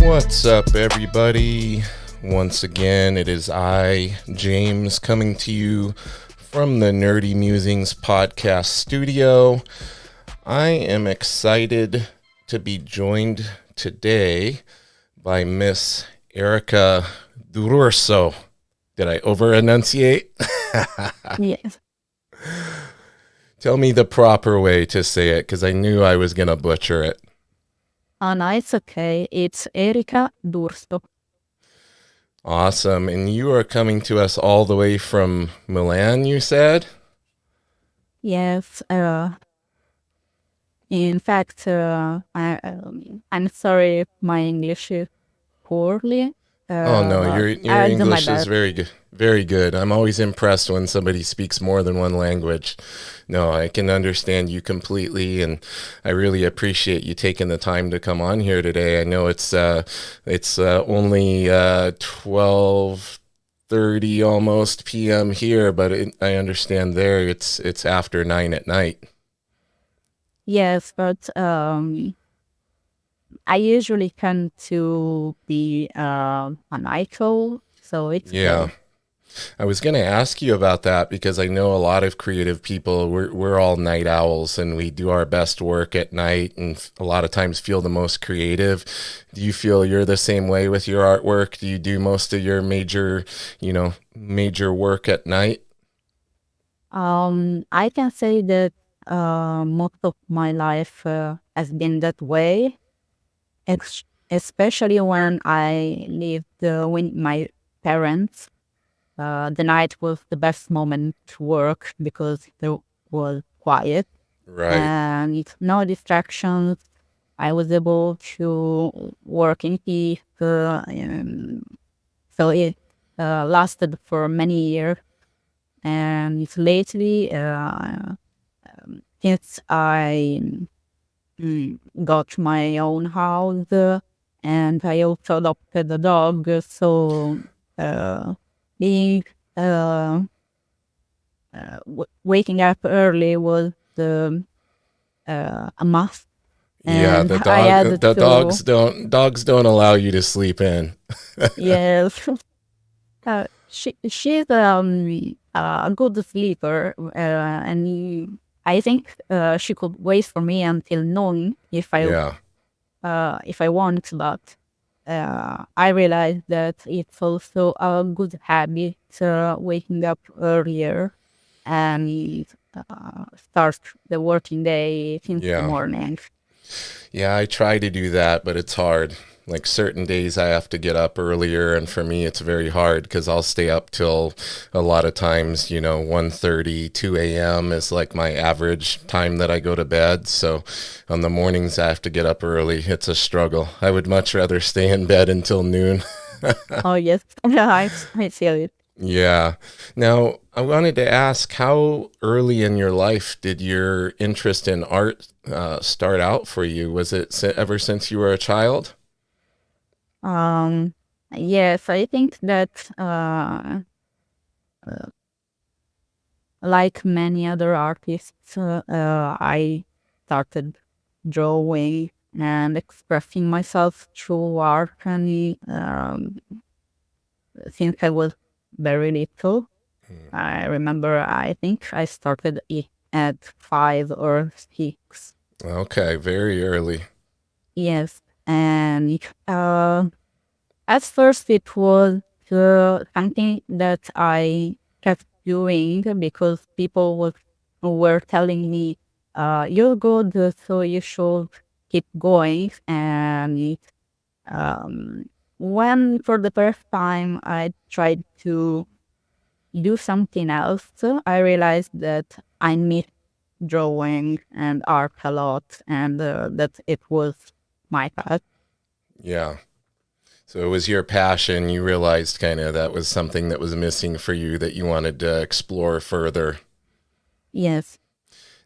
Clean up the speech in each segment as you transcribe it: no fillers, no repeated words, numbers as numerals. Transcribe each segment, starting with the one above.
What's up, everybody? Once again, it is I, James, coming to you from the Nerdy Mewzings podcast studio. I am excited to be joined today by Miss Erica Dururso. Did I over-enunciate? Yes. Tell me the proper way to say it, because I knew I was going to butcher it. Oh, no, it's okay. It's Erika Dursto. Awesome. And you are coming to us all the way from Milan, you said? Yes. In fact, I'm sorry if my English is poorly. Oh no, But your I'll do my English is best. very good. Very good. I'm always impressed when somebody speaks more than one language. No, I can understand you completely, and I really appreciate you taking the time to come on here today. I know it's only 12:30 almost p.m. here, but I understand there it's after 9 at night. Yes, but I usually tend to be an ICO, so it's Yeah. okay. I was going to ask you about that because I know a lot of creative people, we're all night owls and we do our best work at night and a lot of times feel the most creative. Do you feel you're the same way with your artwork? Do you do most of your major work at night? I can say that most of my life has been that way. Especially when I lived with my parents. The night was the best moment to work because there was quiet Right. and no distractions. I was able to work in peace. So it lasted for many years. And lately, since I got my own house, and I also adopted a dog. So uh, being waking up early was a must, Yeah, and I had the to. dogs don't allow you to sleep in. Yes, she's a good sleeper, and I think she could wait for me until noon Yeah. if I want, but I realized that it's also a good habit waking up earlier and start the working day since the Yeah. morning. Yeah, I try to do that, but it's hard. Like certain days I have to get up earlier, and for me it's very hard because I'll stay up till a lot of times, 1:30, 2 a.m. is like my average time that I go to bed. So on the mornings I have to get up early. It's a struggle. I would much rather stay in bed until noon. Oh, yes, I feel it. Yeah. Now, I wanted to ask, how early in your life did your interest in art start out for you? Was it ever since you were a child? Um, yes, I think that like many other artists, I started drawing and expressing myself through art and since I was very little. I remember, I think I started it at 5 or 6. Okay, very early. Yes, and at first it was something that I kept doing because people were telling me, "You're good, so you should keep going." And um, when for the first time I tried to do something else, I realized that I miss drawing and art a lot, and that it was my path. Yeah. So it was your passion. You realized kind of that was something that was missing for you that you wanted to explore further. Yes.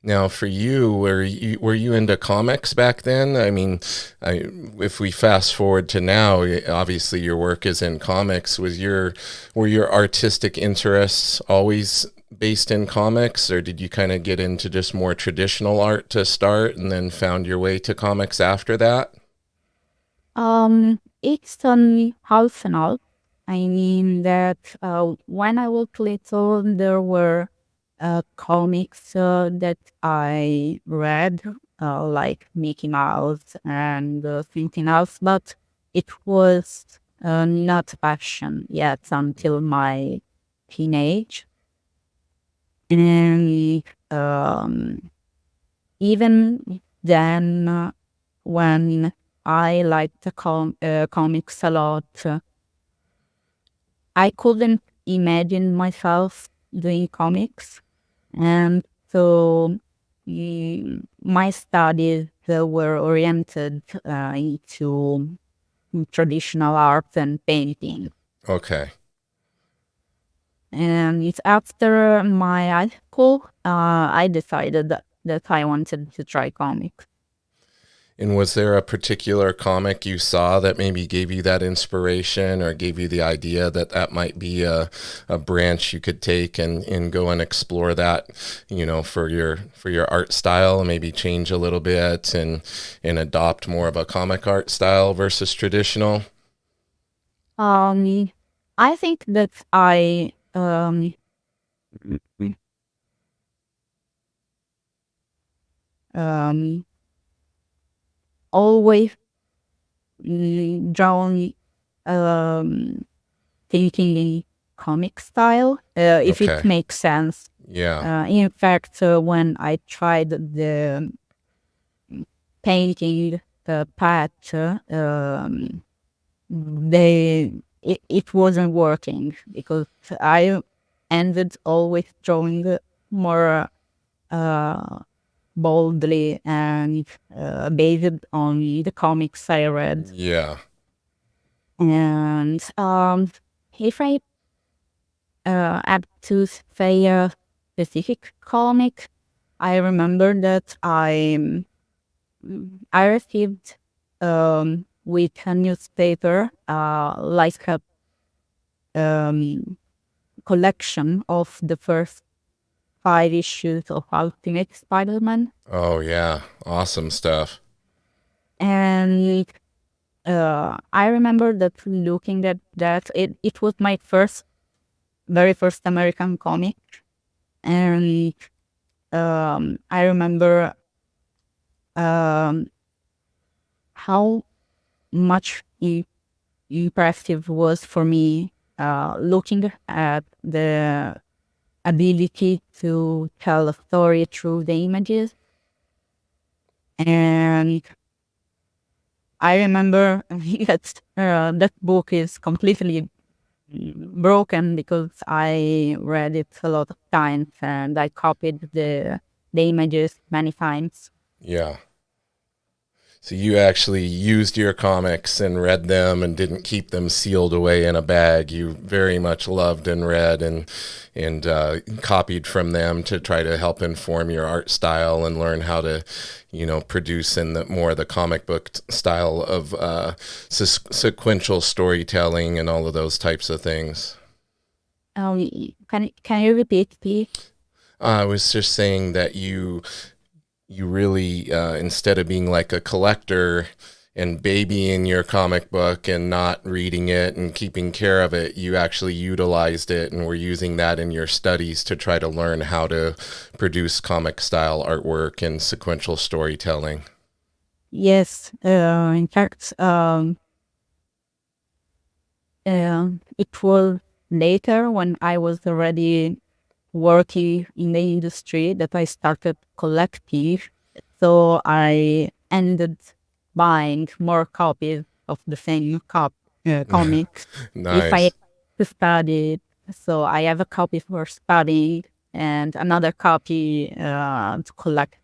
Now, for you, were you into comics back then? I mean, if we fast forward to now, obviously your work is in comics. Were your artistic interests always based in comics, or did you kind of get into just more traditional art to start and then found your way to comics after that? It's only half and half. I mean that when I was little, there were comics that I read, like Mickey Mouse and something else, but it was not passion yet until my teenage. And even then, when I liked the comics a lot, I couldn't imagine myself doing comics. And so my studies were oriented into traditional art and painting. Okay. And it's after my high school, I decided that I wanted to try comics. And was there a particular comic you saw that maybe gave you that inspiration or gave you the idea that that might be a branch you could take and go and explore that, for your art style and maybe change a little bit and adopt more of a comic art style versus traditional? Um, I think that I um, always drawn um, thinking in comic style, if it Okay. makes sense. Yeah. In fact, when I tried the painting the patch, it wasn't working because I ended always drawing more uh, boldly and based on the comics I read. Yeah. And if I have to say a specific comic, I remember that I received with a newspaper like a um, collection of the first 5 issues of Ultimate Spider-Man, Oh, yeah. Awesome stuff. and I remember that looking at that, it was my very first American comic, and I remember um, how much impressive was for me looking at the ability to tell a story through the images. And I remember that book is completely broken because I read it a lot of times and I copied the images many times. Yeah. So you actually used your comics and read them and didn't keep them sealed away in a bag. You very much loved and read and copied from them to try to help inform your art style and learn how to, produce in the more the comic book style of sequential storytelling and all of those types of things. Can you repeat, please? I was just saying that you really instead of being like a collector and babying your comic book and not reading it and keeping care of it, you actually utilized it and were using that in your studies to try to learn how to produce comic style artwork and sequential storytelling. Yes, in fact, it was later when I was already working in the industry that I started collecting. So I ended buying more copies of the same comics if I Nice. studied. So I have a copy for studying and another copy to collect.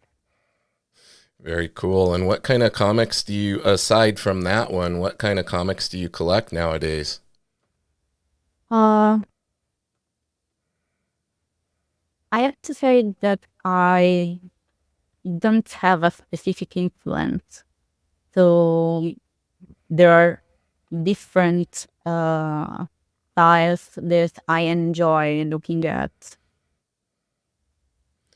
Very cool. And what kind of comics do you, aside from that one, what kind of comics do you collect nowadays? Uh, I have to say that I don't have a specific influence. So there are different styles that I enjoy looking at.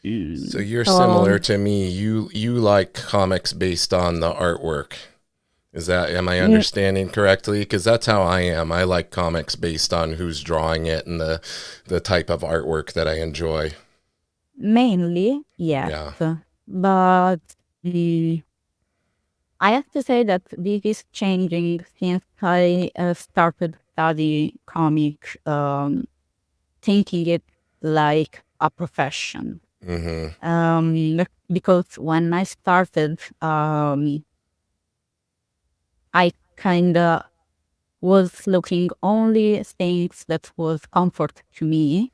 So you're So similar to me. You like comics based on the artwork. Am I Mm, understanding correctly? Because that's how I am. I like comics based on who's drawing it and the type of artwork that I enjoy. Mainly, yes. Yeah. But mm, I have to say that this is changing since I started studying comics, thinking it like a profession. Mm-hmm. Because when I started, I kind of was looking only things that was comfort to me,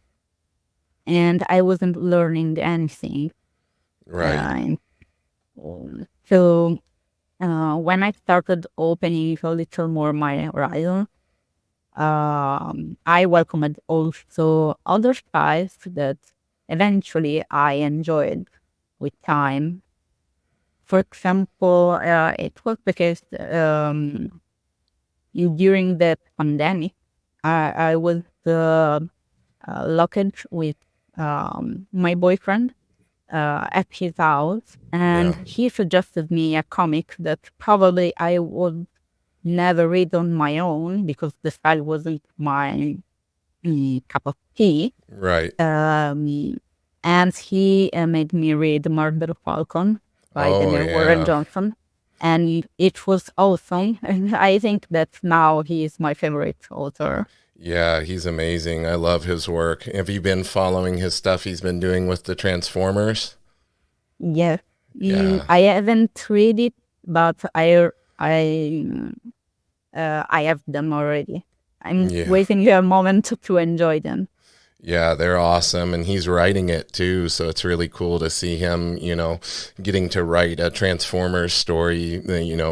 and I wasn't learning anything. Right. Uh, so when I started opening a little more my horizon, I welcomed also other styles that eventually I enjoyed with time. For example, it was because during the pandemic, I was locked with my boyfriend at his house, Yeah. and he suggested me a comic that probably I would never read on my own because the style wasn't my cup of tea. Right. Um, and he made me read Murder Falcon by Oh Daniel Warren yeah. Johnson. And it was awesome. And I think that now he is my favorite author. Yeah, he's amazing. I love his work. Have you been following his stuff he's been doing with the Transformers? Yes. Yeah. I haven't read it, but I have them already. I'm Yeah. waiting a moment to enjoy them. Yeah, they're awesome. And he's writing it too. So it's really cool to see him, getting to write a Transformers story,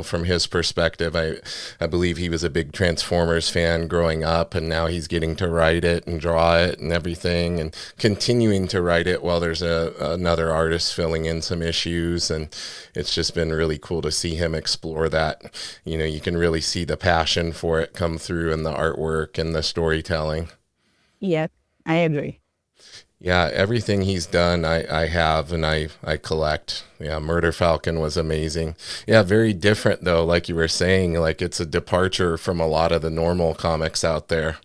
from his perspective. I believe he was a big Transformers fan growing up, and now he's getting to write it and draw it and everything and continuing to write it while there's another artist filling in some issues. And it's just been really cool to see him explore that. You can really see the passion for it come through in the artwork and the storytelling. Yes, I agree. Yeah, everything he's done, I have and I collect. Yeah, Murder Falcon was amazing. Yeah, very different though, like you were saying, like it's a departure from a lot of the normal comics out there.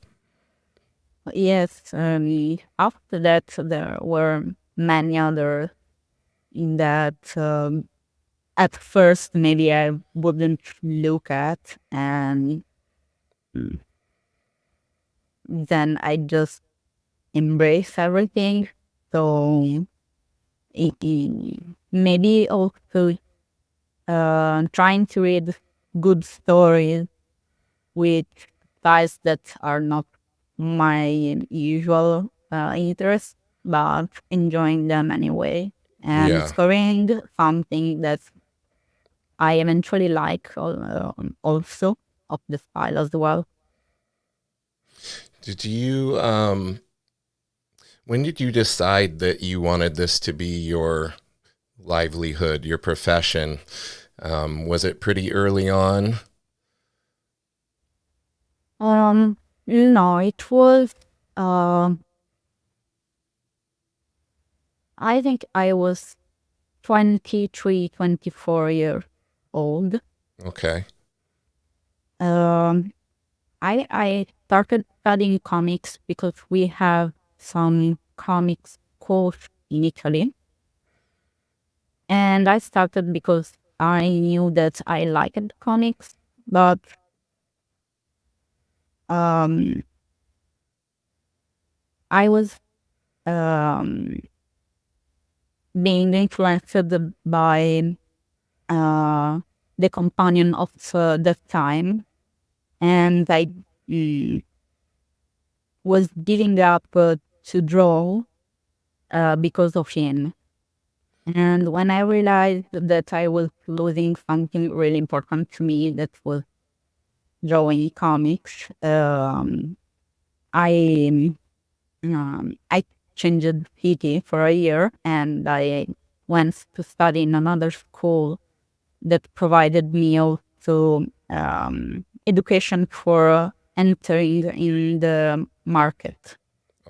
Yes, after that, there were many others that at first maybe I wouldn't look at, and then I just embrace everything. So maybe also trying to read good stories with styles that are not my usual interests, but enjoying them anyway, and Yeah. discovering something that I eventually like also of the style as well. Did you when did you decide that you wanted this to be your livelihood, your profession? Was it pretty early on? No, it was. Um, I think I was 23, 24 years old. Okay. Um, I started studying comics because we have some comics course in Italy, and I started because I knew that I liked comics, but um, I was um, being influenced by uh, the companion of the time, and I mm, was giving up to draw because of him. And when I realized that I was losing something really important to me, that was drawing comics, I changed PT for a year, and I went to study in another school that provided me also education for entering in the market.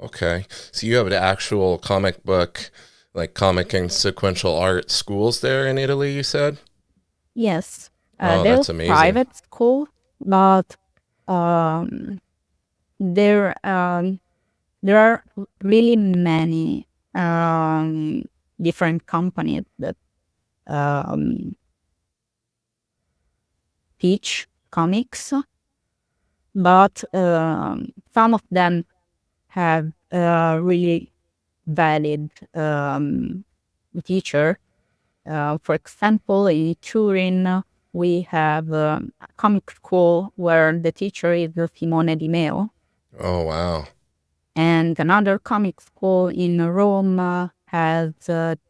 Okay. So you have an actual comic book, like comic and sequential art schools there in Italy, you said? Yes. Oh, They're that's amazing. private school, but um, there there are really many different companies that um, teach comics, but some of them have really valid teacher. For example, in Turin, we have a comic school where the teacher is Simone Di Meo, Oh, wow. and another comic school in Rome has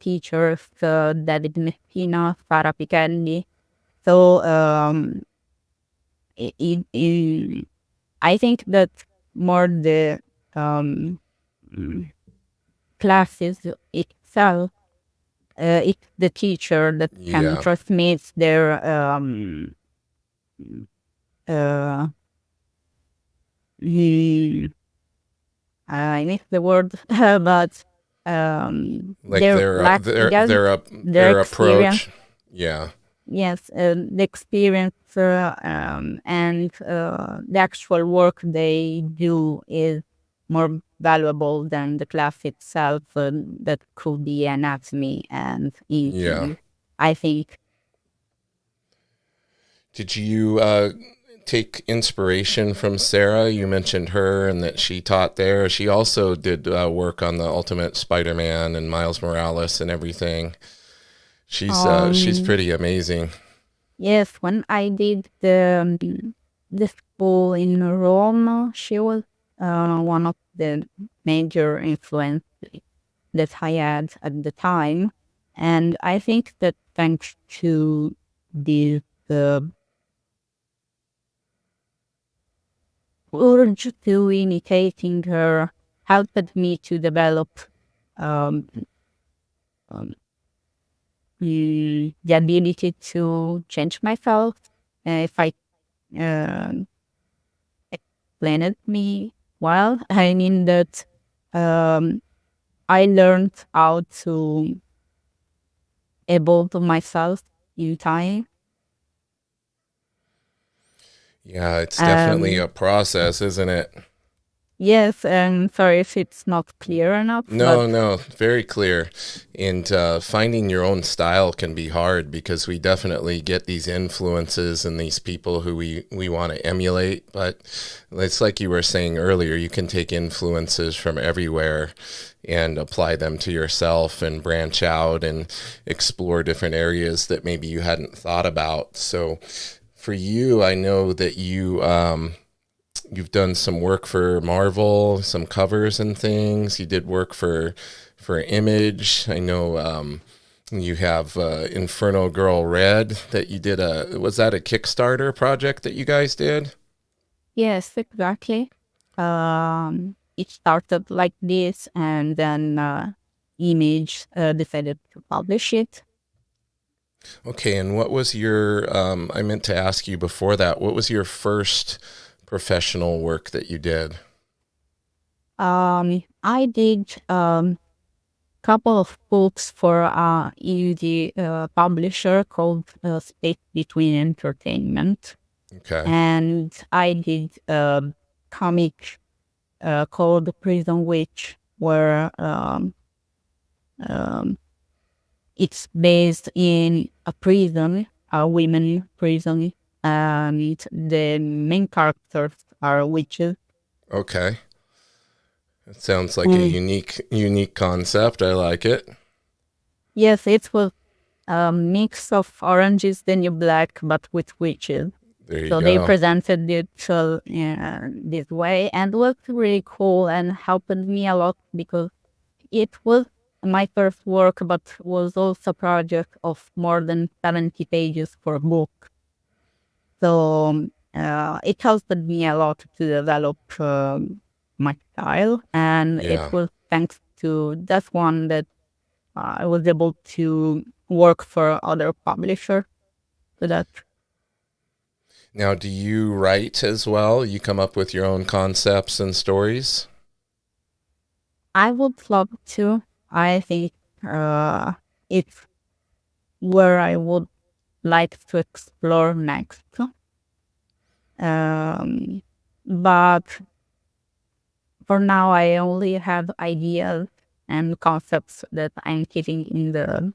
teachers David Messina, Sara Pichelli. So I I think that more the um, classes itself, it's the teacher that can Yeah. transmit their uh, mm, I miss the word, but Like their just their their experience. approach. Yeah. Yes, the experience and the actual work they do is more valuable than the class itself. That could be anatomy and Yeah. English. I think. Did you take inspiration from Sarah? You mentioned her and that she taught there. She also did work on the Ultimate Spider-Man and Miles Morales and everything. She's Um, pretty amazing. yes, when I did the school in Rome, she was one of the major influences that I had at the time. And I think that thanks to this uh, urge to imitating her helped me to develop um, um, the ability to change myself. If I uh, explain it me well, I mean that um, I learned how to evolve myself in time. Yeah, it's definitely a Um, process, isn't it? Yes, and sorry if it's not clear enough, but No, no, very clear. And finding your own style can be hard because we definitely get these influences and these people who we want to emulate. But it's like you were saying earlier, you can take influences from everywhere and apply them to yourself and branch out and explore different areas that maybe you hadn't thought about. So for you, I know that you've done some work for Marvel, some covers and things. You did work for Image. I know you have Inferno Girl Red that you did a was that a Kickstarter project that you guys did? yes, exactly. It started like this, and then Image decided to publish it. Okay, and what was your I meant to ask you before that, what was your first professional work that you did? I did couple of books for a indie publisher called Space Between Entertainment, Okay. and I did a comic called Prison Witch, where um, it's based in a prison, a women prison, and the main characters are witches. Okay. It sounds like a Mm. unique concept. I like it. Yes, it was a mix of Orange is the New Black, but with witches. There you So they go. presented it this way, and it was really cool and helped me a lot because it was my first work, but was also a project of more than 70 pages for a book. So it helped me a lot to develop my style, and it Yeah. was thanks to that one that I was able to work for other publishers. So that Now, do you write as well? You come up with your own concepts and stories? I would love to. I think it's where I would like to explore next. Um, but for now, I only have ideas and concepts that I'm keeping in the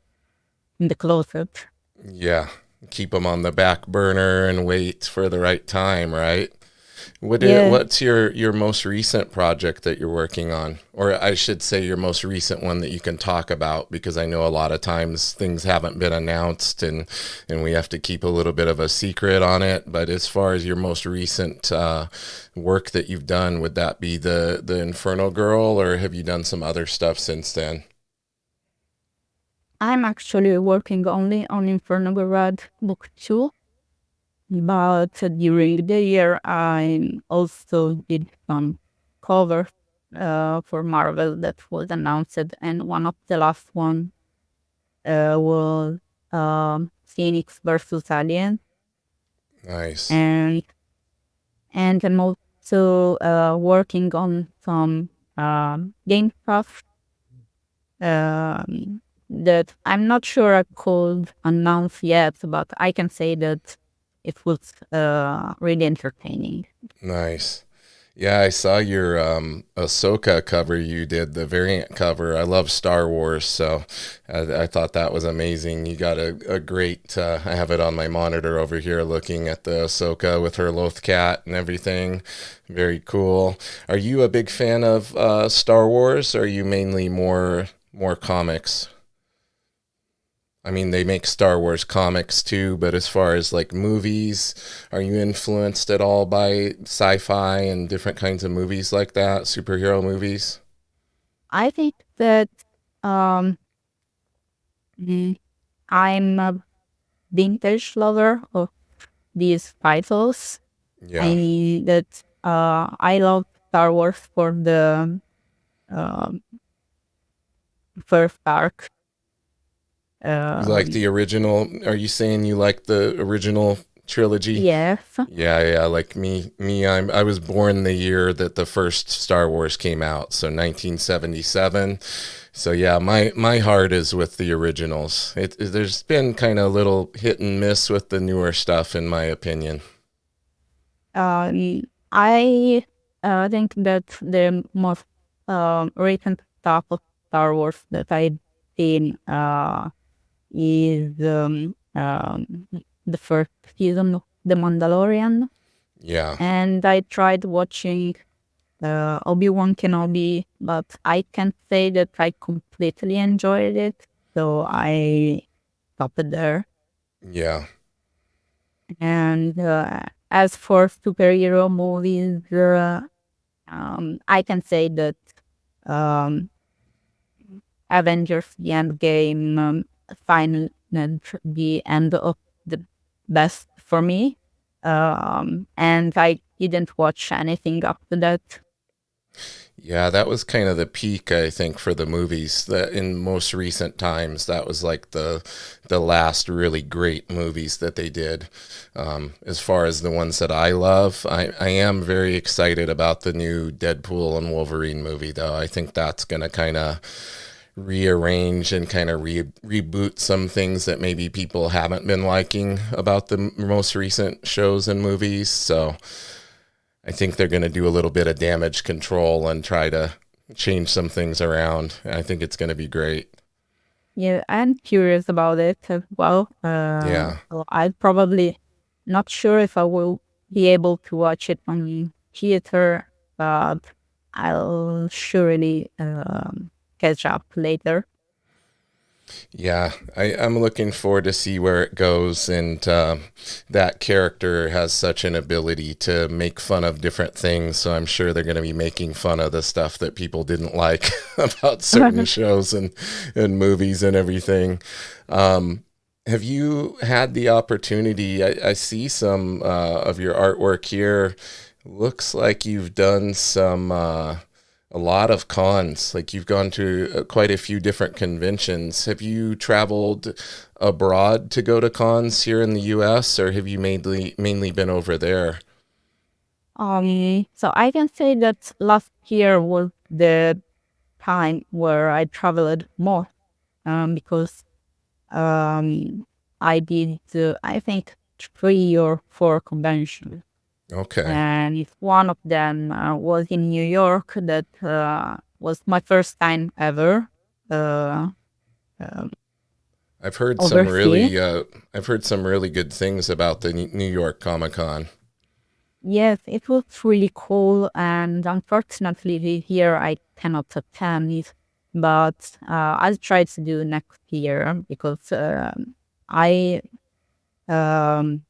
closet. Yeah, keep them on the back burner and wait for the right time, right? Yeah, What's your most recent project that you're working on? Or I should say your most recent one that you can talk about, because I know a lot of times things haven't been announced and we have to keep a little bit of a secret on it. But as far as your most recent work that you've done, would that be the Inferno Girl, or have you done some other stuff since then? I'm actually working only on Inferno Girl Red book 2, but during the year I also did some covers for Marvel that was announced, and one of the last one was Phoenix versus Alien, Nice. and I'm also working on some game stuff that I'm not sure I could announce yet, but I can say that it was really entertaining. Nice. Yeah, I saw your Ahsoka cover. You did the variant cover. I love Star Wars, so I thought that was amazing. You got a great. I have it on my monitor over here, looking at the Ahsoka with her Loth cat and everything. Very cool. Are you a big fan of Star Wars? Or are you mainly more comics? I mean, they make Star Wars comics too, but as far as like movies, are you influenced at all by sci-fi and different kinds of movies like that, superhero movies? I think that um, mm, I'm a vintage lover of these titles. I Yeah. mean that I love Star Wars for the um first arc. You like Um, the original? Are you saying you like the original trilogy? yes, Yeah, yeah, like I was born the year that the first Star Wars came out, so 1977. So yeah, my heart is with the originals. There's been kind of a little hit and miss with the newer stuff, in my opinion. I think that the most recent stuff of Star Wars that I've seen is the first season of The Mandalorian, Yeah. and I tried watching Obi-Wan Kenobi, but I can't say that I completely enjoyed it, so I stopped it there. Yeah. And as for superhero movies, I can say that um, Avengers: The Endgame final the end of the best for me, and I didn't watch anything after that. Yeah, that was kind of the peak, I think, for the movies. That in most recent times, that was like the last really great movies that they did. As far as the ones that I love, I am very excited about the new Deadpool and Wolverine movie, though. I think that's going to kind of rearrange and kind of reboot some things that maybe people haven't been liking about the most recent shows and movies. So I think they're going to do a little bit of damage control and try to change some things around. I think it's going to be great. Yeah, I'm curious about it as well. Yeah. So I'm probably not sure if I will be able to watch it on theater, but I'll surely catch up later. Yeah, I'm looking forward to see where it goes. And that character has such an ability to make fun of different things. So I'm sure they're going to be making fun of the stuff that people didn't like about certain shows and movies and everything. Um, have you had the opportunity? I see some of your artwork here. Looks like you've done some. A lot of cons. Like you've gone to quite a few different conventions. Have you traveled abroad to go to cons here in the U.S., or have you mainly been over there? So I can say that last year was the time where I traveled more, because um, I did, I think, 3 or 4 conventions. Okay. And if one of them was in New York, that was my first time ever uh, uh, I've heard some overseas. really I've heard some really good things about the New York Comic Con. Yes, it was really cool, and unfortunately, this year I cannot attend it, but I'll try to do next year because I um,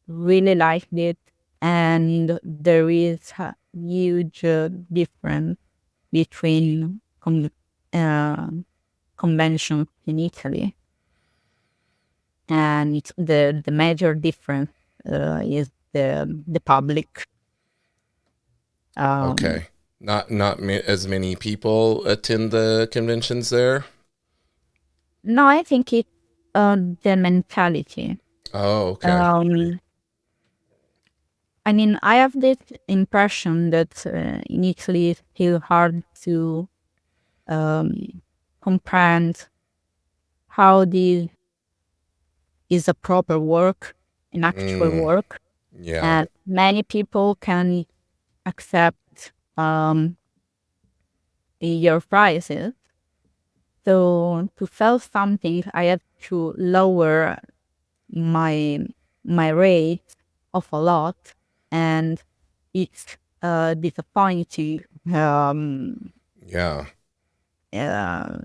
really liked it, and there is a huge difference between uh, conventions in Italy, and the major difference is the public. Um, Okay. Not as many people attend the conventions there. no, I think it's the mentality. Oh, okay. Um, I mean, I have this impression that in Italy it's still hard to um, comprehend how this is a proper work, an actual Mm, work, yeah. and many people can accept your prices. So to sell something, I have to lower my my rate of a lot, and it's disappointing. Yeah. Uh,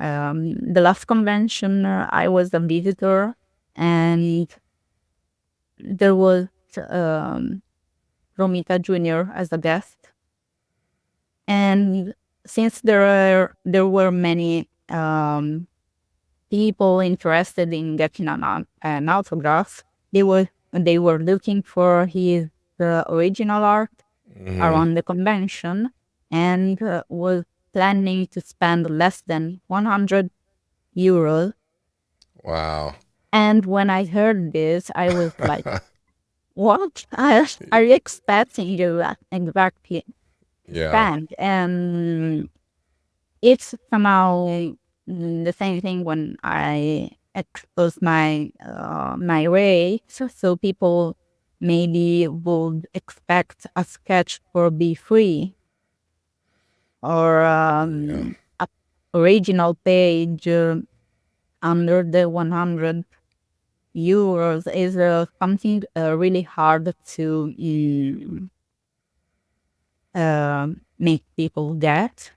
the last convention, I was a visitor, and there was um, Romita Jr. as a guest. And since there were many people interested in getting an autograph, they were looking for his original art Hmm. around the convention, and was planning to spend less than 100 euros. Wow. And when I heard this, I was like, "What are you expecting you exactly Yeah. spend?" And it's somehow the same thing when I expose my rate, so people maybe would expect a sketch for be free, or Yeah. a original page under the 100 euros is something really hard to make people get.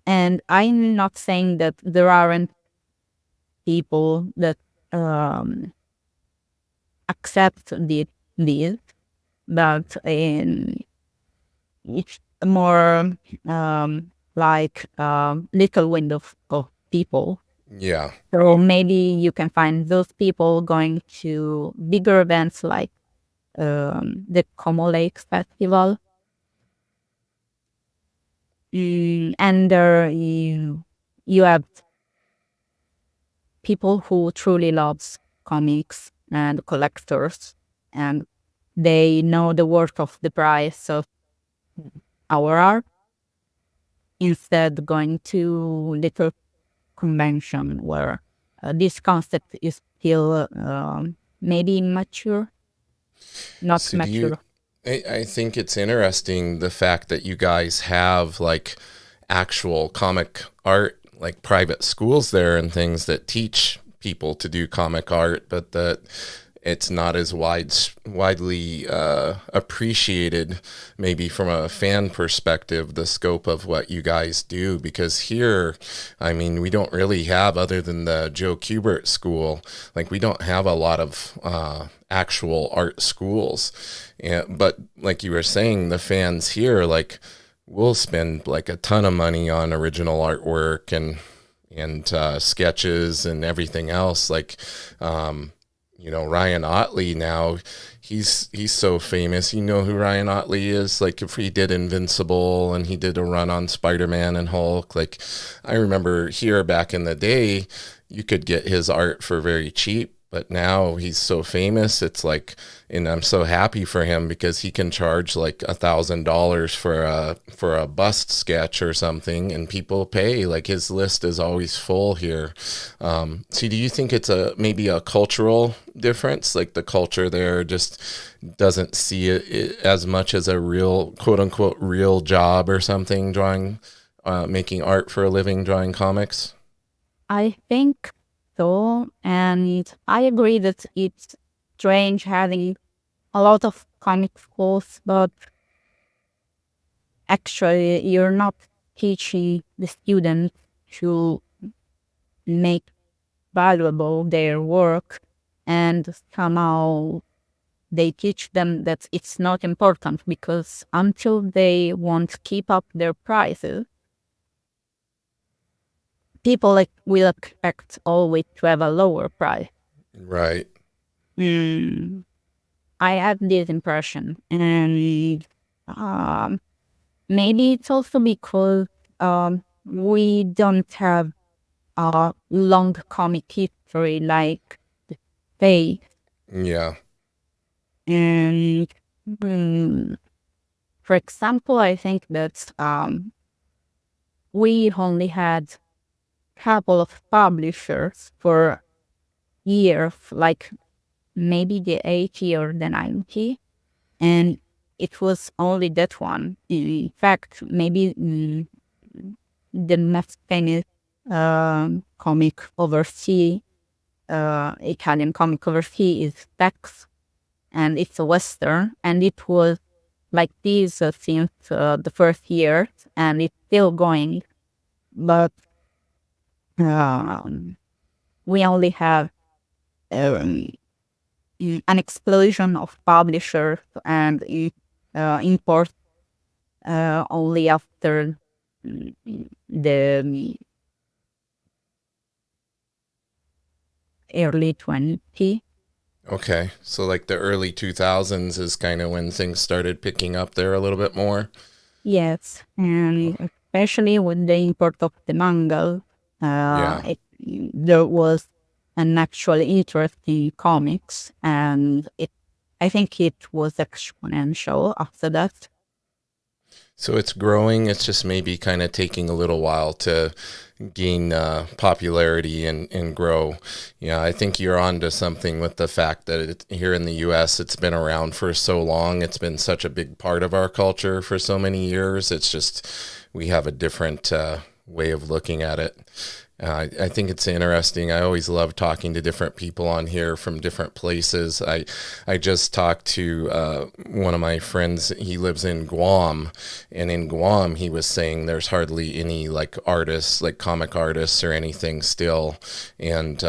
And I'm not saying that there aren't people that um, accept this, but it's more like little window of people. Yeah. So maybe you can find those people going to bigger events like the Como Lakes Festival. And there you have people who truly loves comics and collectors, and they know the worth of the price of our art, instead going to little convention where this concept is still maybe immature, not So do you mature. I think it's interesting the fact that you guys have like actual comic art, like private schools there and things that teach people to do comic art, but that it's not as widely appreciated, maybe from a fan perspective, the scope of what you guys do. Because here, I mean, we don't really have, other than the Joe Kubert School, like we don't have a lot of actual art schools. But like you were saying, the fans here, like, we'll spend like a ton of money on original artwork and sketches and everything else. Like, Ryan Ottley now, he's so famous. You know who Ryan Ottley is? Like, if he did Invincible and he did a run on Spider-Man and Hulk, like I remember here back in the day, you could get his art for very cheap. But now he's so famous, it's like, and I'm so happy for him because he can charge like $1,000 for a bust sketch or something, and people pay. Like his list is always full here. See, do you think it's a maybe a cultural difference? Like the culture there just doesn't see it as much as a real quote unquote real job or something, drawing, making art for a living, drawing comics. I think so, and I agree that it's strange having a lot of comic schools, but actually you're not teaching the students to make valuable their work, and somehow they teach them that it's not important because until they won't keep up their prices, people like will expect always to have a lower price. Right. Mm, I have this impression, and maybe it's also because we don't have a long comic history like the States. Yeah. And mm, for example, I think that we only had couple of publishers for years, like maybe the 80 or the 90, and it was only that one. In fact, maybe the most famous comic overseas, Italian comic overseas is Tex, and it's a Western, and it was like this since the first years, and it's still going, but um, we only have um, an explosion of publishers and import only after the early 20. Okay. So like the early 2000s is kind of when things started picking up there a little bit more. Yes, and especially with the import of the manga, Yeah. there was an actual interest in comics, and I think it was exponential after that. So it's growing. It's just maybe kind of taking a little while to gain popularity and grow. Yeah, I think you're onto something with the fact that here in the U.S. it's been around for so long. It's been such a big part of our culture for so many years. It's just we have a different way of looking at it. I think it's interesting. I always love talking to different people on here from different places. I just talked to one of my friends. He lives in Guam, and in Guam, he was saying there's hardly any like artists, like comic artists or anything still, and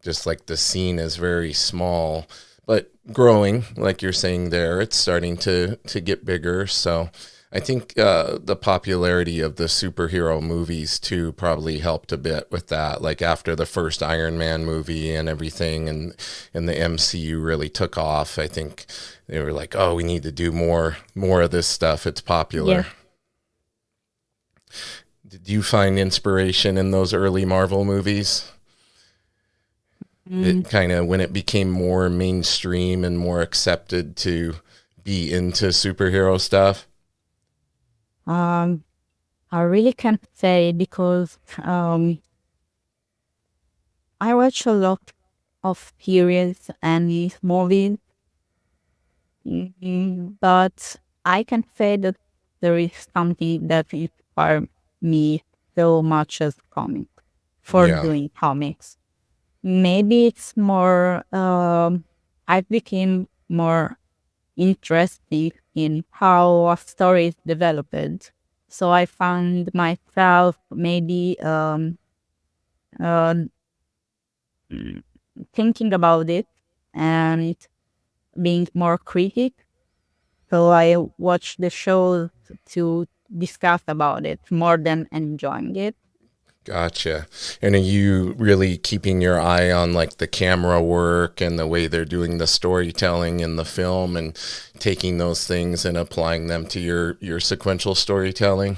just like the scene is very small, but growing. Like you're saying there, it's starting to get bigger. So. I think the popularity of the superhero movies too probably helped a bit with that. Like after the first Iron Man movie and everything, and the MCU really took off. I think they were like, "Oh, we need to do more of this stuff. It's Yes. popular." Did you find inspiration in those early Marvel movies? Mm, It kind of when it became more mainstream and more accepted to be into superhero stuff. um, I really can't say because I watch a lot of series and movies, but I can say that there is something that inspired me so much as comic for Yeah, doing comics. Maybe it's more, I became more interested in how a story is developed. So I found myself maybe uh, thinking about it and being more critic. So I watch the show to discuss about it more than enjoying it. gotcha. And are you really keeping your eye on like the camera work and the way they're doing the storytelling in the film and taking those things and applying them to your sequential storytelling?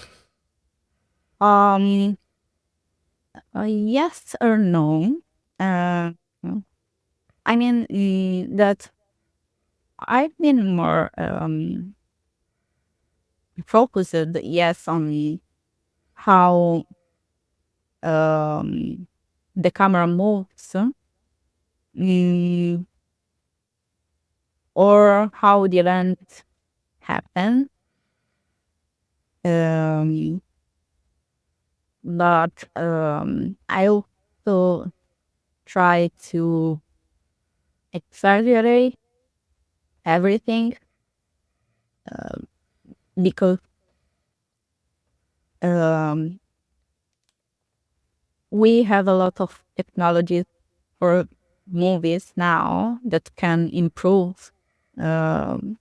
Um, yes or no. Uh, I mean, that I've been more focused, yes, on how the camera moves, mm, or how the event happen. Um, but I also try to exaggerate everything, because um, we have a lot of technologies for movies now that can improve um,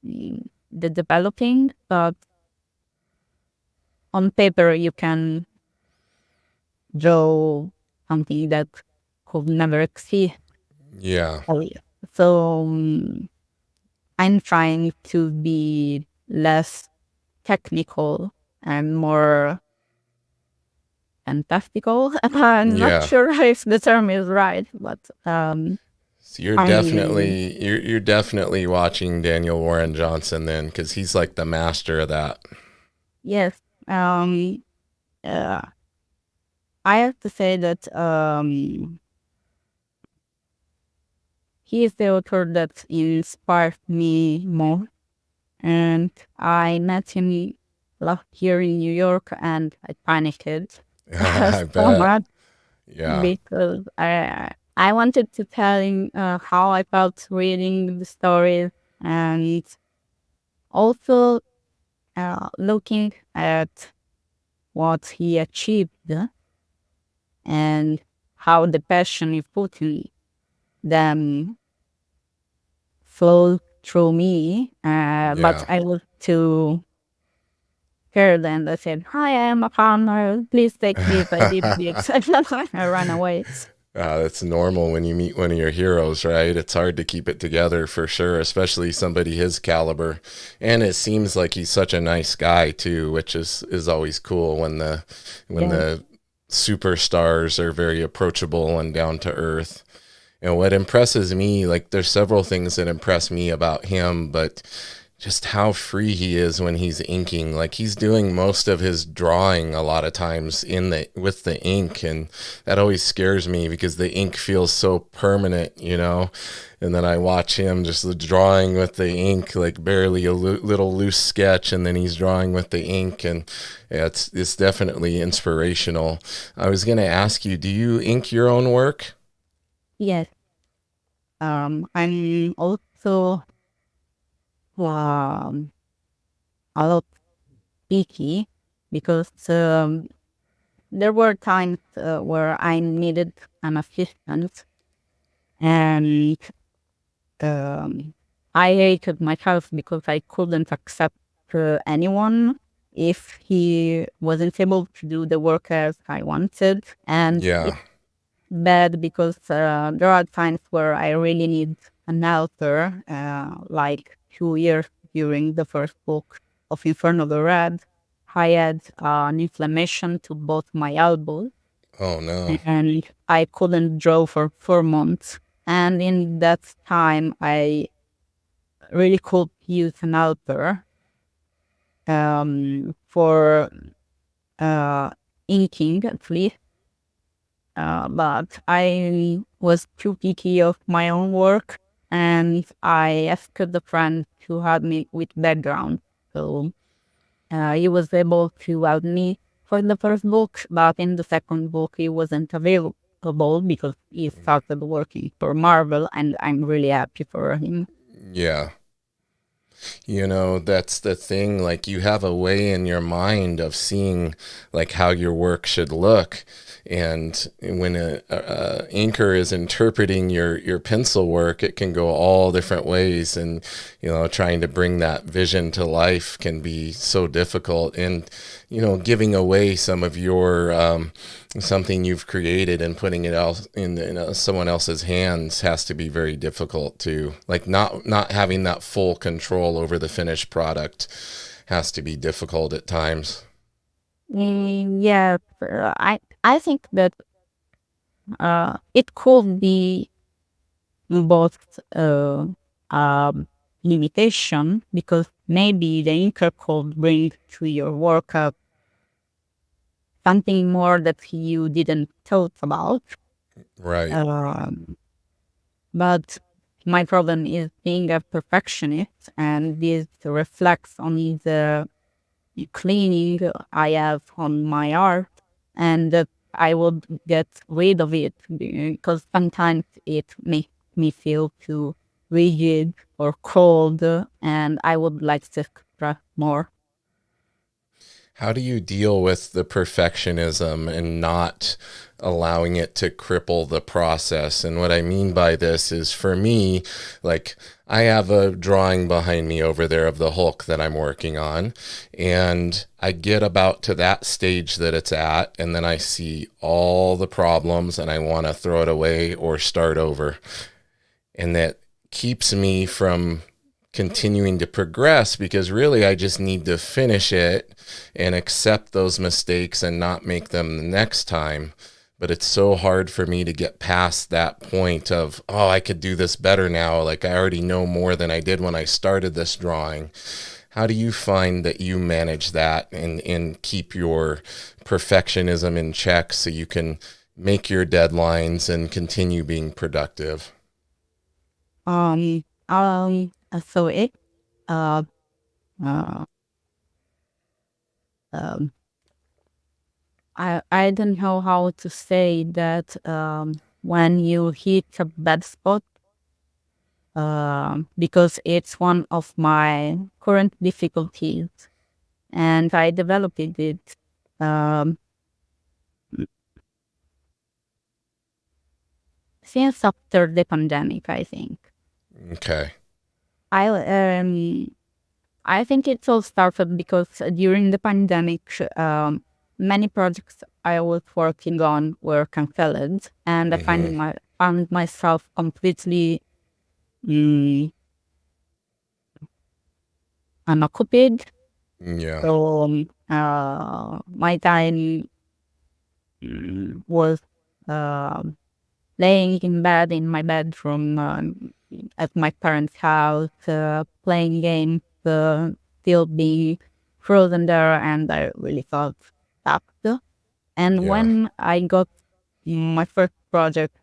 the developing, but on paper you can draw something that could never exist. Yeah. So I'm trying to be less technical and more fantastical. I'm not Yeah. sure if the term is right, but So you're I definitely you're definitely watching Daniel Warren Johnson then, because he's like the master of that. yes, uh, I have to say that he is the author that inspired me more. And I met him last year in New York, and I panicked I so bet. much Yeah. because I wanted to tell him how I felt reading the stories, and also looking at what he achieved and how the passion he put in them flowed through me. But Yeah. I was too scared, and I said, "Hi, I'm a farmer. Please take this. I did this." I ran away. That's normal when you meet one of your heroes, right? It's hard to keep it together for sure, especially somebody his caliber. And it seems like he's such a nice guy too, which is always cool when Yeah. the superstars are very approachable and down to earth. And what impresses me, like there's several things that impress me about him, but just how free he is when he's inking. Like he's doing most of his drawing a lot of times in the with the ink, and that always scares me because the ink feels so permanent, you know. And then I watch him just drawing with the ink, like barely a little loose sketch, and then he's drawing with the ink, and yeah, it's definitely inspirational. I was gonna ask you, do you ink your own work? Yes. I'm also a lot picky because there were times where I needed an assistant, and um, I hated myself because I couldn't accept anyone if he wasn't able to do the work as I wanted. And Yeah. bad because there are times where I really need an author, like 2 years during the first book of Inferno Girl Red. I had an inflammation to both my elbows, Oh no. and I couldn't draw for 4 months. And in that time, I really could use an author for inking, at least. But I was too picky of my own work, and I asked the friend to help me with background. So he was able to help me for the first book, but in the second book he wasn't available because he started working for Marvel, and I'm really happy for him. Yeah. You know, that's the thing. Like, you have a way in your mind of seeing, like, how your work should look. And when a inker is interpreting your pencil work, it can go all different ways. And, you know, trying to bring that vision to life can be so difficult. And, you know, giving away some of your, something you've created and putting it else in someone else's hands has to be very difficult too. Like not having that full control over the finished product has to be difficult at times. Yeah, I think that it could be both limitation, because maybe the inker could bring to your work something more that you didn't thought about. Right. But my problem is being a perfectionist, and this reflects on the cleaning I have on my art, and that I would get rid of it because sometimes it makes me feel too rigid or cold, and I would like to express more. How do you deal with the perfectionism and not allowing it to cripple the process? And what I mean by this is, for me, like, I have a drawing behind me over there of the Hulk that I'm working on, and I get about to that stage that it's at, and then I see all the problems and I want to throw it away or start over. And that keeps me from continuing to progress, because really I just need to finish it and accept those mistakes and not make them the next time. But it's so hard for me to get past that point of, oh, I could do this better now. Like, I already know more than I did when I started this drawing. How do you find that you manage that and keep your perfectionism in check so you can make your deadlines and continue being productive? Um, so it, uh, uh, um, I don't know how to say that when you hit a bad spot, because it's one of my current difficulties, and I developed it um, since after the pandemic, I think. Okay. I um, I think it all started because during the pandemic, many projects I was working on were canceled, and I Hmm. found myself completely mm, unoccupied. Yeah. So my time was um laying in bed in my bedroom at my parents' house, playing games, still being frozen there, and I really felt stuck. And Yeah. when I got my first project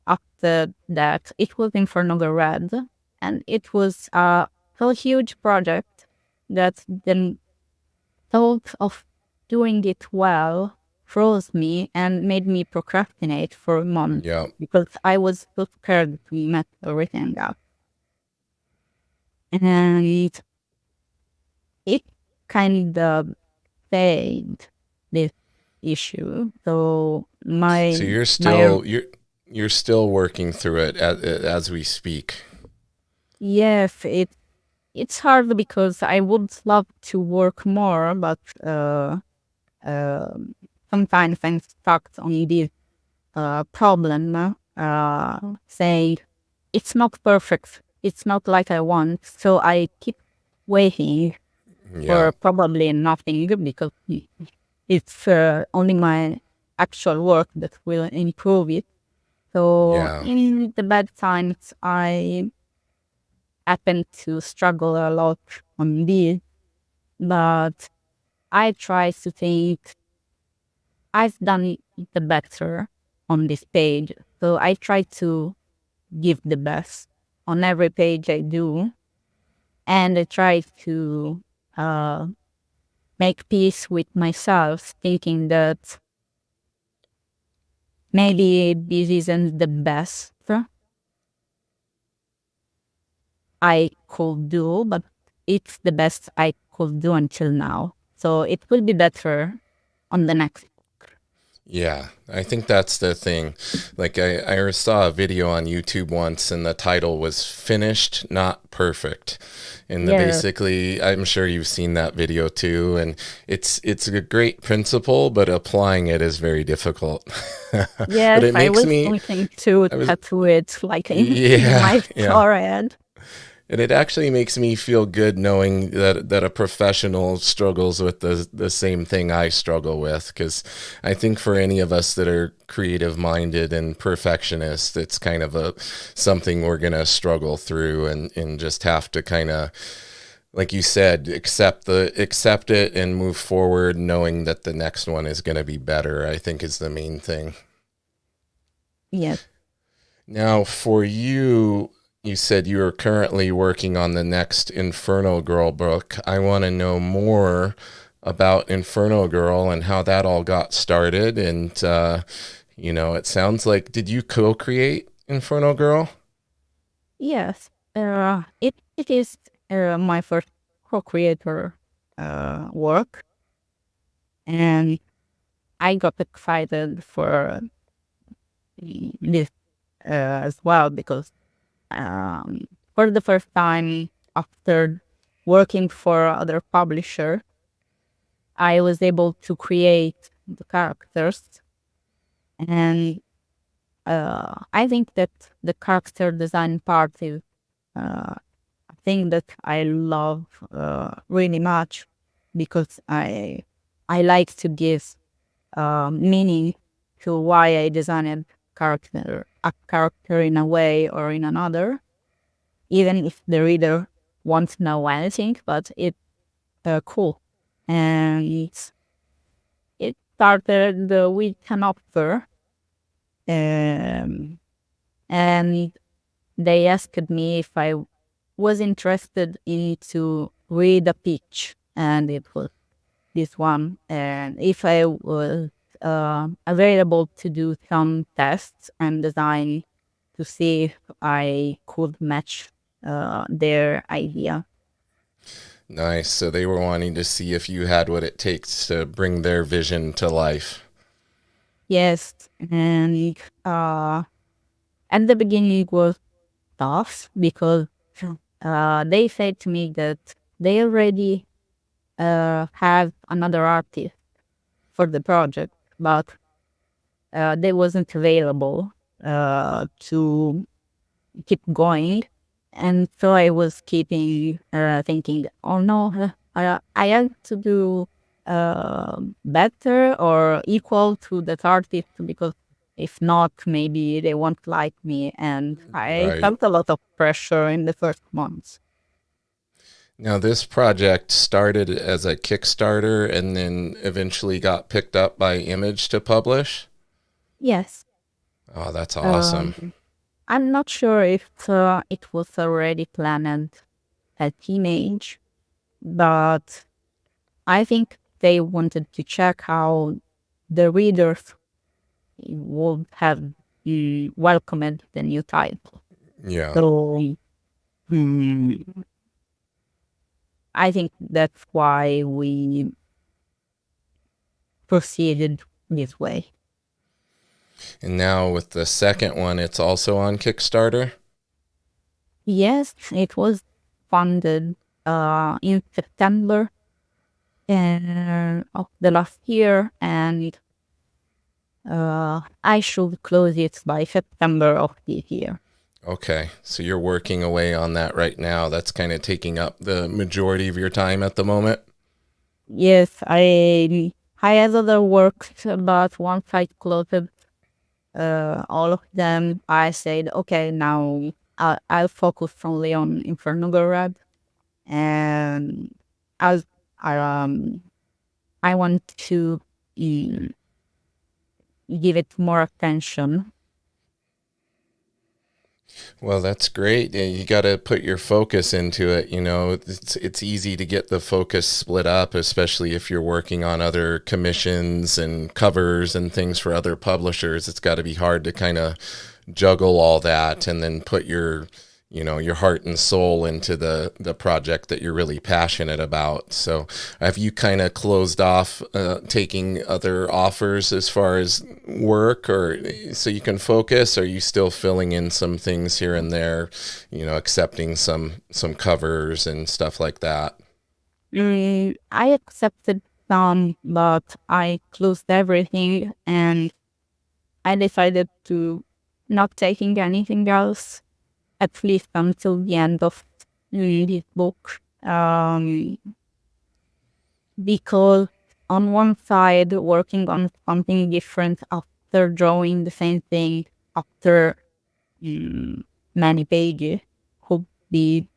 after that, it was Inferno Girl Red, and it was so huge project that the thought of doing it well froze me and made me procrastinate for a month Yeah. because I was so scared to mess everything up. And it kind of stayed this issue. So So you're my still you're still working through it as we speak. yes, it's hard because I would love to work more, but uh, sometimes I'm stuck on this problem, saying it's not perfect. It's not like I want. So I keep waiting Yeah. for probably nothing because it's only my actual work that will improve it. So Yeah. in the bad times, I happen to struggle a lot on this, but I try to think I've done the better on this page. So I try to give the best on every page I do. And I try to uh, make peace with myself, thinking that maybe this isn't the best I could do, but it's the best I could do until now. So it will be better on the next. Yeah, I think that's the thing. Like, I saw a video on YouTube once, and the title was "Finished, Not Perfect." And Yeah. basically, I'm sure you've seen that video too. And it's a great principle, but applying it is very difficult. But Yes, it I makes was me, thinking to I was, tattoo it like in yeah, my yeah. forehead. And it actually makes me feel good knowing that a professional struggles with the same thing I struggle with. Because I think for any of us that are creative minded and perfectionists, it's kind of a something we're gonna struggle through and just have to kind of, like you said, accept it and move forward, knowing that the next one is gonna be better. I think is the main thing. Yes. Now, for you, you said you are currently working on the next Inferno Girl book. I want to know more about Inferno Girl and how that all got started. And, it sounds like, did you co create Inferno Girl? Yes. It is my first co-creator work, and I got excited for this as well because um, for the first time after working for other publisher, I was able to create the characters, and I think that the character design part is a thing that I love really much because I like to give meaning to why I designed a character in a way or in another, even if the reader won't know anything, but it's cool. And it started with an offer, um, and they asked me if I was interested in to read a pitch, and it was this one, and if I was available to do some tests and design to see if I could match their idea. Nice. So they were wanting to see if you had what it takes to bring their vision to life. Yes, and at the beginning it was tough because they said to me that they already have another artist for the project, but they wasn't available to keep going. And so I was keeping thinking, oh no, I have to do better or equal to that artist because if not, maybe they won't like me. And I Right. felt a lot of pressure in the first months. Now, this project started as a Kickstarter and then eventually got picked up by Image to publish. Yes. Oh, that's awesome. Um, I'm not sure if it was already planned at teenage, but I think they wanted to check how the readers would have welcomed the new title. Yeah. So mm, I think that's why we proceeded this way. And now with the second one, it's also on Kickstarter. Yes, it was funded in September of the last year, and I should close it by September of this year. Okay. So you're working away on that right now. That's kind of taking up the majority of your time at the moment. Yes, I had other work, but once I closed all of them, I said, okay, now I'll focus only on Inferno Girl Red, and as I I want to mm, give it more attention. Well, that's great. You got to put your focus into it. It's easy to get the focus split up, especially if you're working on other commissions and covers and things for other publishers. It's got to be hard to kind of juggle all that and then put your heart and soul into the project that you're really passionate about. So have you kind of closed off taking other offers as far as work, or so you can focus? Or are you still filling in some things here and there, accepting some covers and stuff like that? I accepted some, but I closed everything, and I decided to not taking anything else at least until the end of this book because on one side, working on something different after drawing the same thing after many pages could be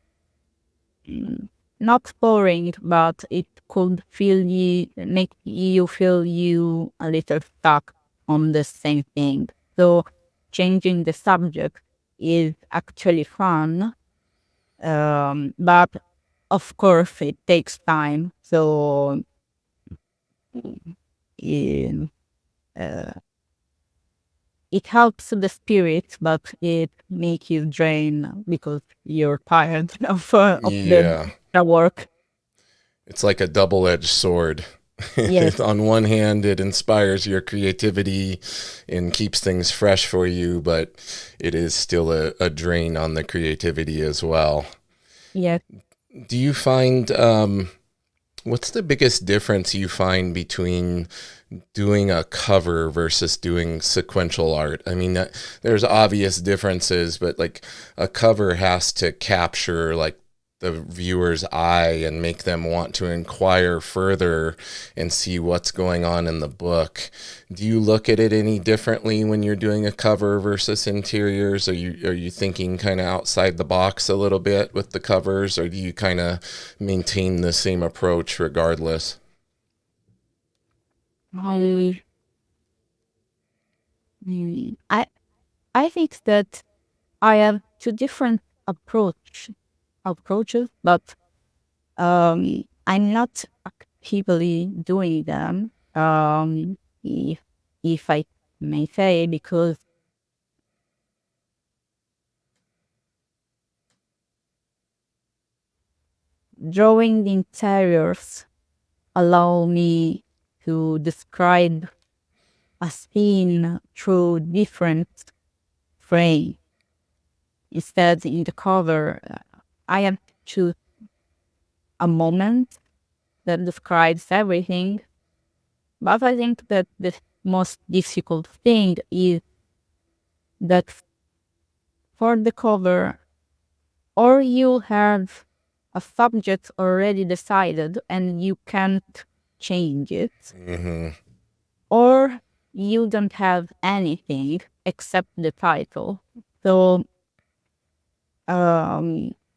not boring, but it could make you feel you a little stuck on the same thing. So changing the subject is actually fun, but of course it takes time. So it, uh, it helps the spirit, but it makes you drain because you're tired of Yeah. the work. It's like a double-edged sword. Yes, On one hand, it inspires your creativity and keeps things fresh for you, but it is still a drain on the creativity as well. yes. Do you find, what's the biggest difference you find between doing a cover versus doing sequential art? I mean, there's obvious differences, but like a cover has to capture like the viewer's eye and make them want to inquire further and see what's going on in the book. Do you look at it any differently when you're doing a cover versus interiors? Are you thinking kind of outside the box a little bit with the covers, or do you kind of maintain the same approach regardless? I I I think that I have two different approaches, but I'm not actively doing them. If I may say, because drawing the interiors allow me to describe a scene through different frames. Instead, in the cover, I have to choose a moment that describes everything. But I think that the most difficult thing is that for the cover, or you have a subject already decided and you can't change it, Mm-hmm. or you don't have anything except the title. So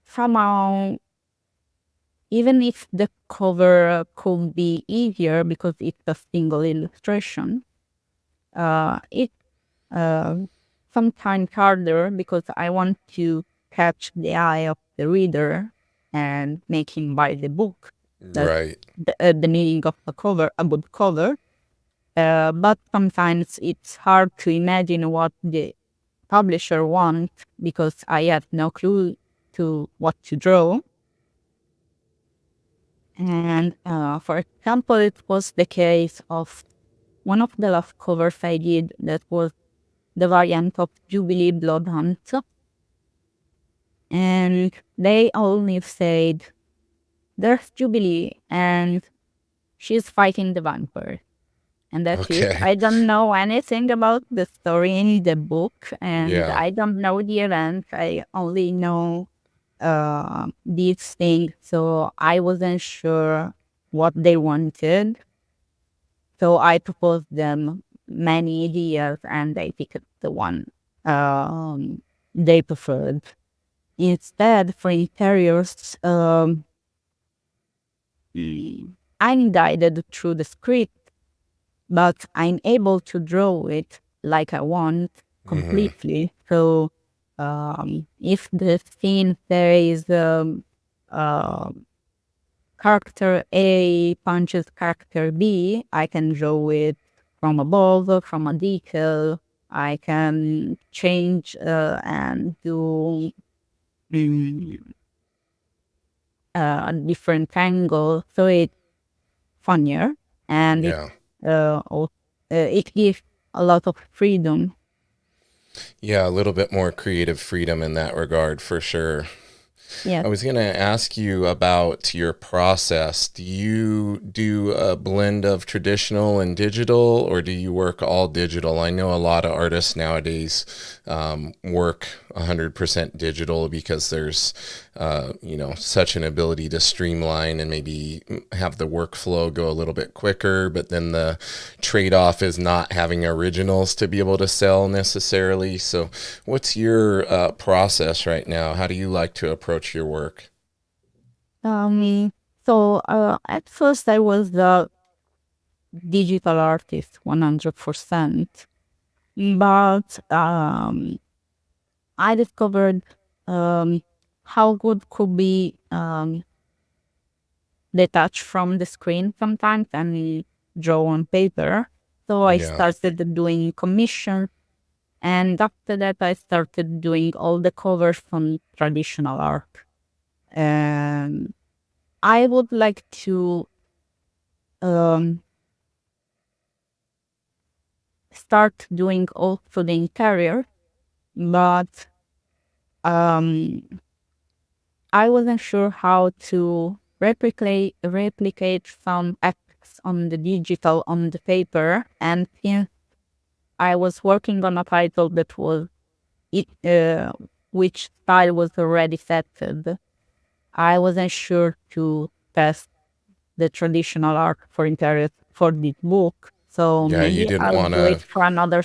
somehow, even if the cover could be easier because it's a single illustration, it's sometimes harder because I want to catch the eye of the reader and make him buy the book. That's Right. the meaning of a good cover. But sometimes it's hard to imagine what the publisher wants because I have no clue to what to draw. And for example, it was the case of one of the last covers I did that was the variant of Jubilee Bloodhunt. And they only said, there's Jubilee and she's fighting the vampire. And that's it. Okay. I don't know anything about the story in the book, and Yeah. I don't know the event. I only know these things, so I wasn't sure what they wanted. So I proposed them many ideas, and they picked the one they preferred. Instead, for interiors, I'm guided through the script, but I'm able to draw it like I want Mm-hmm. completely. So if the scene says uh, character A punches character B, I can draw it from above, from a detail. I can change and do a different angle, so it's funnier and Yeah. it gives a lot of freedom. Yeah, a little bit more creative freedom in that regard for sure. Yes. I was going to ask you about your process. Do you do a blend of traditional and digital, or do you work all digital? I know a lot of artists nowadays work 100% digital because there's, such an ability to streamline and maybe have the workflow go a little bit quicker. But then the trade-off is not having originals to be able to sell necessarily. So what's your process right now? How do you like to approach your work? At first I was the digital artist 100%, but I discovered how good could be detach from the screen sometimes and draw on paper. So I Yeah. started doing commission, and after that I started doing all the covers from traditional art. And I would like to um, start doing also the interior, but um, I wasn't sure how to replicate some effects on the digital on the paper. And since I was working on a title that was which style was already settled, I wasn't sure to test the traditional art for interiors for this book. So Yeah, maybe I'll do it for another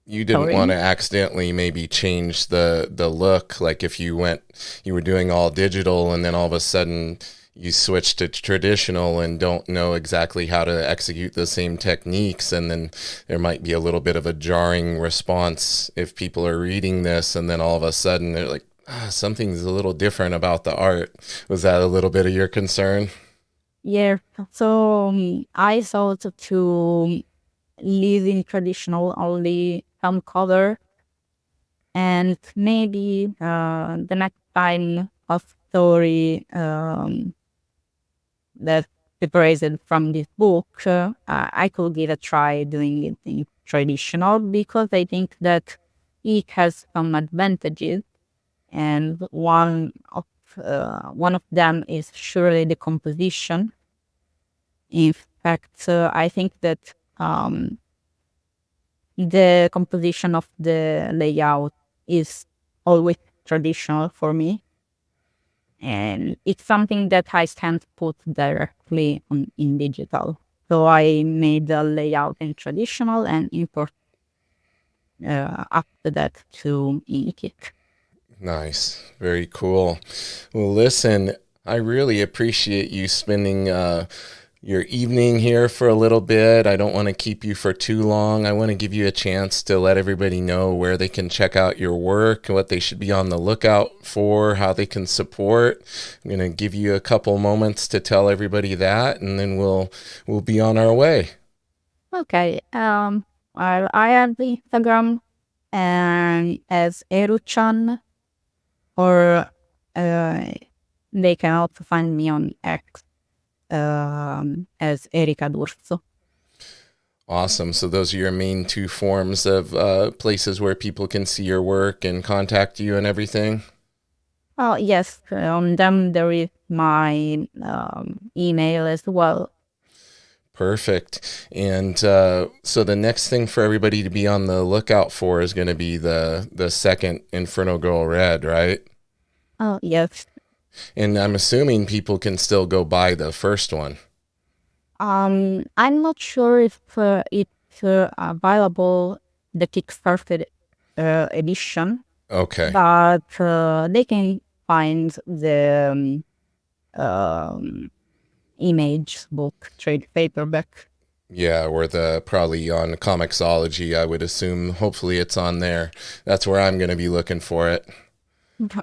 you didn't want story. to accidentally maybe change the look, like if you were doing all digital and then all of a sudden you switch to traditional and don't know exactly how to execute the same techniques, and then there might be a little bit of a jarring response if people are reading this and then all of a sudden they're like, something's a little different about the art. Was that a little bit of your concern? Yeah. So I thought to leave in traditional only some color, and maybe the next time of story that separated from this book, I could give a try doing it in traditional, because I think that it has some advantages, and one of them is surely the composition. In fact, I think that the composition of the layout is always traditional for me, and it's something that I can't put directly in digital. So I made the layout in traditional and import after that to Inkit. Nice. Very cool. Well, listen, I really appreciate you spending your evening here for a little bit. I don't want to keep you for too long. I want to give you a chance to let everybody know where they can check out your work, what they should be on the lookout for, how they can support. I'm going to give you a couple moments to tell everybody that, and then we'll be on our way. Okay. I have the Instagram and as Eruchan, or they can also find me on X as Erika D'Urso. Awesome. So those are your main two forms of places where people can see your work and contact you and everything? Oh, yes. On them, there is my email as well. Perfect. And so the next thing for everybody to be on the lookout for is going to be the second Inferno Girl Red, right? Oh, yes. And I'm assuming people can still go buy the first one. I'm not sure if it's available, the Kickstarter edition, Okay. but they can find the image book trade paperback. Yeah, or the probably on Comixology, I would assume. Hopefully it's on there. That's where I'm going to be looking for it.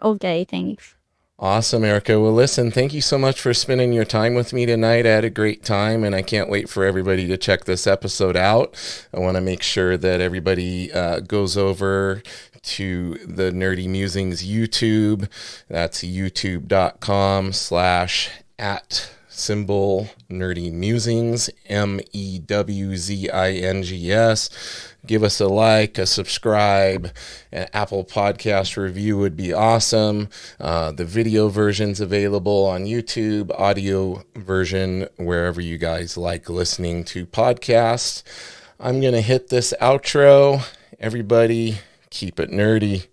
Okay, thanks. Awesome, Erica. Well, listen, thank you so much for spending your time with me tonight. I had a great time, and I can't wait for everybody to check this episode out. I want to make sure that everybody goes over to the Nerdy Mewzings YouTube. That's youtube.com/@ symbol Nerdy Mewzings, Mewzings. Give us a like, a subscribe, an Apple Podcast review would be awesome. The video version's available on YouTube, audio version wherever you guys like listening to podcasts. I'm going to hit this outro. Everybody, keep it nerdy.